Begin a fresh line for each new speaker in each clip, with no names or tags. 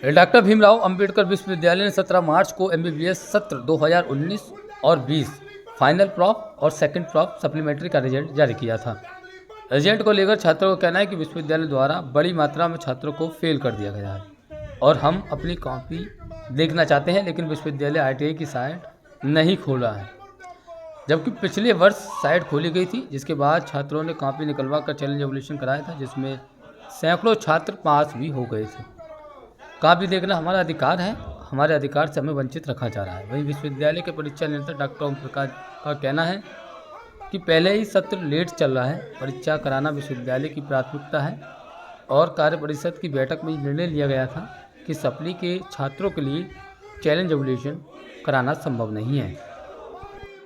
Doctor Bhimrao Ambedkar विश्वविद्यालय ने 17 मार्च को एमबीबीएस सत्र 2019 और 20 फाइनल प्रॉफ और सेकंड प्रॉफ सप्लीमेंट्री का रिजल्ट जारी किया था। रिजल्ट को लेकर छात्रों का कहना है कि विश्वविद्यालय द्वारा बड़ी मात्रा में छात्रों को फेल कर दिया गया है और हम अपनी कॉपी देखना चाहते हैं, लेकिन विश्वविद्यालय आरटीआई की साइट नहीं खोला है, जबकि पिछले वर्ष साइट खोली गई थी, जिसके बाद छात्रों ने कॉपी निकलवा कर चैलेंज एवोल्यूशन कराया था, जिसमें सैकड़ों छात्र पास भी हो गए थे। कॉपी देखना हमारा अधिकार है, हमारे अधिकार से हमें वंचित रखा जा रहा है। वहीं विश्वविद्यालय के परीक्षा नियंत्रक डॉक्टर ओम प्रकाश का कहना है कि पहले ही सत्र लेट चल रहा है, परीक्षा कराना विश्वविद्यालय की प्राथमिकता है और कार्य परिषद की बैठक में निर्णय लिया गया था कि सप्ली के छात्रों के लिए चैलेंज एवोल्यूशन कराना संभव नहीं है।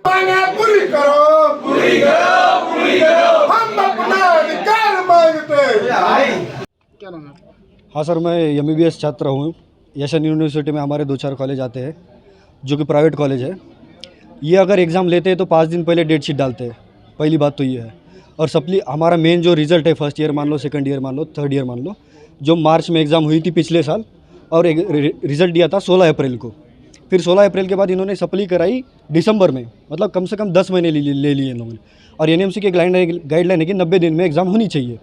पूरी करो, पूरी करो, पूरी करो, हम अपना अधिकार मांगते हैं।
क्या नाम है?
हाँ सर, मैं एमबीबीएस छात्र हूँ। यशन यूनिवर्सिटी में हमारे 2-4 कॉलेज आते हैं जो कि प्राइवेट कॉलेज है। ये अगर एग्ज़ाम लेते हैं तो 5 दिन पहले डेट शीट डालते हैं, पहली बात तो ये है। और सप्ली हमारा मेन जो रिज़ल्ट है, फर्स्ट ईयर मान लो, सेकंड ईयर मान लो, थर्ड ईयर मान लो, जो मार्च में एग्ज़ाम हुई थी पिछले साल और रिज़ल्ट दिया था 16 अप्रैल को। फिर 16 अप्रैल के बाद इन्होंने सप्ली कराई दिसंबर में, मतलब कम से कम 10 महीने ले लिए इन लोगों ने। और एनएमसी की गाइडलाइन है कि 90 दिन में एग्ज़ाम होनी चाहिए।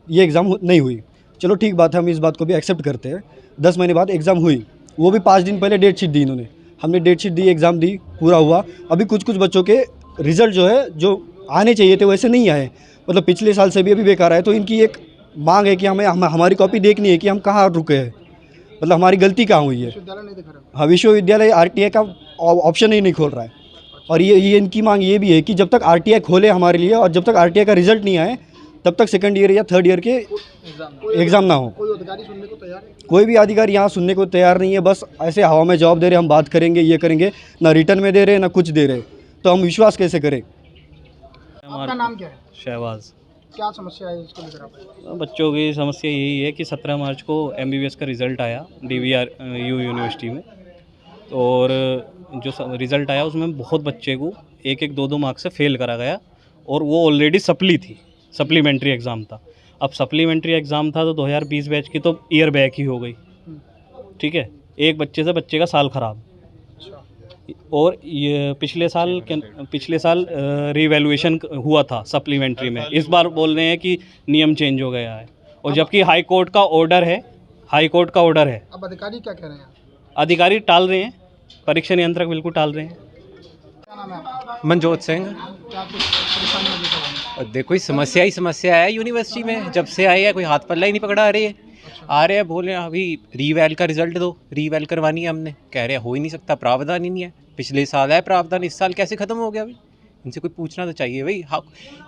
ये एग्ज़ाम नहीं हुई, चलो ठीक बात है, हम इस बात को भी एक्सेप्ट करते हैं। 10 महीने बाद एग्ज़ाम हुई, वो भी 5 दिन पहले डेट शीट दी इन्होंने। हमने डेट शीट दी, एग्ज़ाम दी, पूरा हुआ। अभी कुछ बच्चों के रिज़ल्ट जो है, जो आने चाहिए थे वैसे नहीं आए, मतलब पिछले साल से भी अभी बेकार आए। तो इनकी एक मांग है कि हमारी कॉपी देखनी है कि हम कहाँ रुके हैं, मतलब हमारी गलती कहाँ हुई है।
विश्वविद्यालय नहीं दिखा रहा।
हाँ, विश्वविद्यालय आरटीआई का ऑप्शन ही नहीं खोल रहा है। और ये इनकी मांग ये भी है कि जब तक आरटीआई खोले हमारे लिए और जब तक आरटीआई का रिजल्ट नहीं आए तब तक सेकंड ईयर या थर्ड ईयर के एग्ज़ाम ना हो।
कोई अधिकारी सुनने को तैयार है?
कोई भी अधिकारी यहाँ सुनने को तैयार नहीं है, बस ऐसे हवा में जवाब दे रहे, हम बात करेंगे, ये करेंगे, ना रिटर्न में दे रहे ना कुछ दे रहे। तो हम विश्वास कैसे करें?
आपका नाम क्या है?
शहबाज।
क्या समस्या है इसको लेकर आप?
बच्चों की समस्या यही है कि 17 मार्च को एमबीबीएस का रिज़ल्ट आया डीवीआरयू यूनिवर्सिटी में, और जो रिज़ल्ट आया उसमें बहुत बच्चे को 1-2 मार्क्स से फेल करा गया, और वो ऑलरेडी सप्ली थी, सप्लीमेंट्री एग्ज़ाम था। अब सप्लीमेंट्री एग्ज़ाम था तो 2020 बैच की तो ईयर बैक ही हो गई, ठीक है। एक बच्चे से बच्चे का साल ख़राब। और ये पिछले साल रीवैल्यूएशन हुआ था सप्लीमेंट्री में, इस बार बोल रहे हैं कि नियम चेंज हो गया है, और जबकि हाई कोर्ट का ऑर्डर है।
अब अधिकारी क्या कह रहे हैं?
अधिकारी टाल रहे हैं, परीक्षा नियंत्रक बिल्कुल टाल रहे हैं।
क्या नाम है आपका?
मनजोत सिंह।
क्या कुछ परेशानी है लेकर आए?
और देखो, समस्या ही समस्या है यूनिवर्सिटी में। जब से आए हैं कोई हाथ पल्ला ही नहीं पकड़ा रहे हैं। आ रहे हैं, बोल रहे हैं अभी रीवैल का रिजल्ट दो, रीवैल करवानी है हमने। कह रहे हैं हो ही नहीं सकता, प्रावधान ही नहीं है। पिछले साल है प्रावधान, इस साल कैसे ख़त्म हो गया भाई? इनसे कोई पूछना तो चाहिए भाई। हाँ,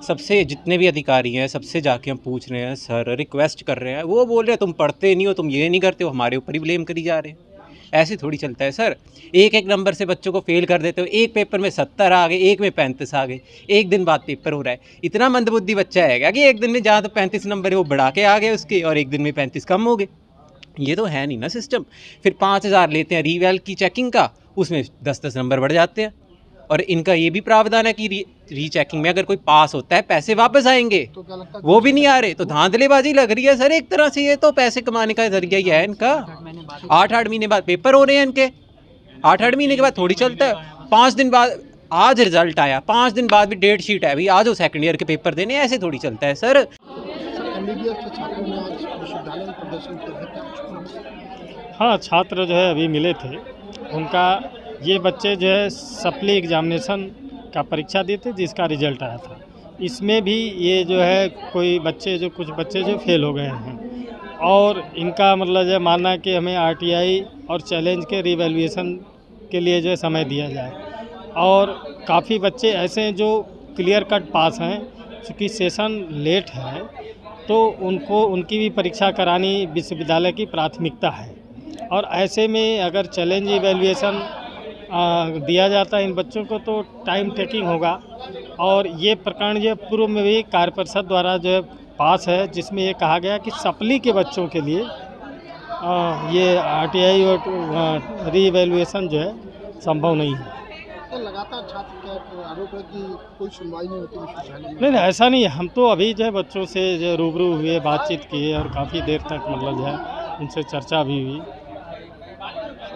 सबसे जितने भी अधिकारी हैं सबसे जाके हम पूछ रहे हैं, सर रिक्वेस्ट कर रहे हैं, वो बोल रहे हैं तुम पढ़ते नहीं हो, तुम ये नहीं करते हो, हमारे ऊपर ही ब्लेम करी जा रहे हैं। ऐसे थोड़ी चलता है सर। एक नंबर से बच्चों को फेल कर देते हो। एक पेपर में 70 आ गए, एक में 35 आ गए, एक दिन बाद पेपर हो रहा है। इतना मंदबुद्धि बच्चा है क्या कि एक दिन में जहाँ तो 35 नंबर है वो बढ़ा के आ गए उसके, और एक दिन में 35 कम हो गए? ये तो है नहीं ना सिस्टम। फिर 5000 लेते हैं रीवैल की चेकिंग का, उसमें 10-10 नंबर बढ़ जाते हैं। और इनका ये भी प्रावधान है कि रीचेकिंग में अगर कोई पास होता है पैसे वापस आएंगे,
तो क्या लगता है
वो भी नहीं आ रहे। तो धांधलेबाजी लग रही है सर एक तरह से। ये तो पैसे कमाने का जरिया ही है इनका। 8-8 महीने बाद पेपर हो रहे हैं इनके। 8-8 महीने के बाद थोड़ी चलता है। 5 दिन बाद आज रिजल्ट आया, 5 दिन बाद भी डेट शीट है, अभी आज वो सेकंड ईयर के पेपर देने। ऐसे थोड़ी चलता है सर।
एमबीबीएस के छात्रों ने आज विश्वविद्यालय में प्रदर्शन किया।
हाँ, छात्र जो है अभी मिले थे, उनका ये बच्चे जो है सप्ली एग्जामिनेशन का परीक्षा देते जिसका रिजल्ट आया था, इसमें भी ये जो है कुछ बच्चे जो फेल हो गए हैं। और इनका मतलब जो मानना है कि हमें आरटीआई और चैलेंज के रिवैल्यूएशन के लिए जो है समय दिया जाए। और काफ़ी बच्चे ऐसे हैं जो क्लियर कट पास हैं, चूँकि सेशन लेट है तो उनकी भी परीक्षा करानी विश्वविद्यालय की प्राथमिकता है। और ऐसे में अगर चैलेंज इवैल्यूएशन दिया जाता है इन बच्चों को तो टाइम टेकिंग होगा। और ये प्रकरण जो पूर्व में भी कार्य परिषद द्वारा जो है पास है, जिसमें ये कहा गया कि सप्ली के बच्चों के लिए ये आरटीआई और रीवैल्यूएशन जो है संभव नहीं है।
तो लगातार छात्र का आरोप है कि कोई सुनवाई नहीं होती विश्वविद्यालय में।
नहीं, ऐसा नहीं है। हम तो अभी जो है बच्चों से जो रूबरू हुए, बातचीत किए और काफ़ी देर तक मतलब जो है उनसे चर्चा भी हुई।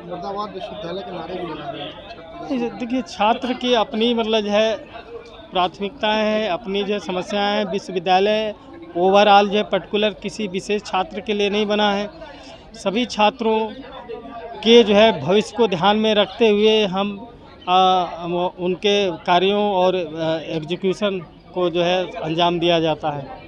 मुर्दाबाद विश्वविद्यालय के नारे भी लगा रहे हैं।
देखिए, छात्र की अपनी मतलब जो है प्राथमिकताएं हैं, अपनी जो समस्याएं हैं। विश्वविद्यालय ओवरऑल जो है पर्टिकुलर किसी विशेष छात्र के लिए नहीं बना है। सभी छात्रों के जो है भविष्य को ध्यान में रखते हुए हम उनके कार्यों और एग्जीक्यूशन को जो है अंजाम दिया जाता है।